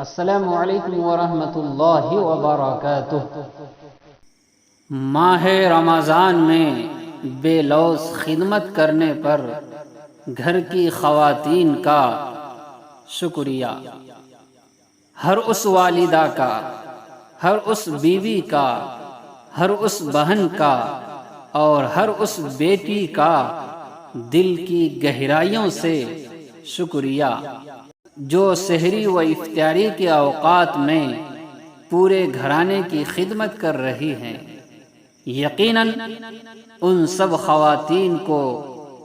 السلام علیکم ورحمۃ اللہ وبرکاتہ۔ ماہ رمضان میں بے لوث خدمت کرنے پر گھر کی خواتین کا شکریہ، ہر اس والدہ کا، ہر اس بیوی کا، ہر اس بہن کا اور ہر اس بیٹی کا دل کی گہرائیوں سے شکریہ جو سحری و افطاری کے اوقات میں پورے گھرانے کی خدمت کر رہی ہیں۔ یقیناً ان سب خواتین کو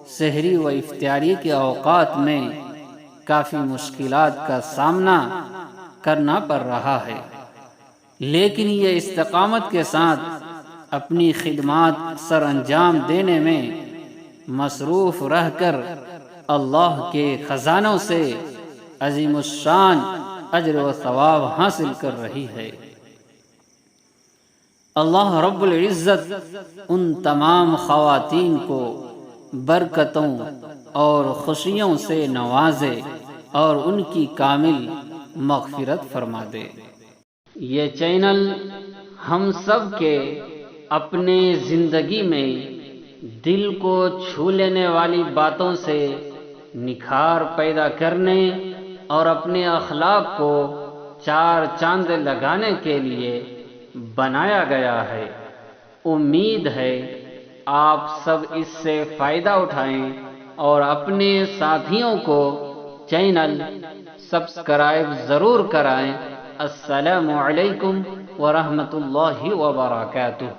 سحری و افطاری کے اوقات میں کافی مشکلات کا سامنا کرنا پڑ رہا ہے، لیکن یہ استقامت کے ساتھ اپنی خدمات سر انجام دینے میں مصروف رہ کر اللہ کے خزانوں سے عظیم الشان اجر و ثواب حاصل کر رہی ہے۔ اللہ رب العزت ان تمام خواتین کو برکتوں اور خوشیوں سے نوازے اور ان کی کامل مغفرت فرما دے۔ یہ چینل ہم سب کے اپنے زندگی میں دل کو چھو لینے والی باتوں سے نکھار پیدا کرنے اور اپنے اخلاق کو چار چاند لگانے کے لیے بنایا گیا ہے۔ امید ہے آپ سب اس سے فائدہ اٹھائیں اور اپنے ساتھیوں کو چینل سبسکرائب ضرور کرائیں۔ السلام علیکم ورحمۃ اللہ وبرکاتہ۔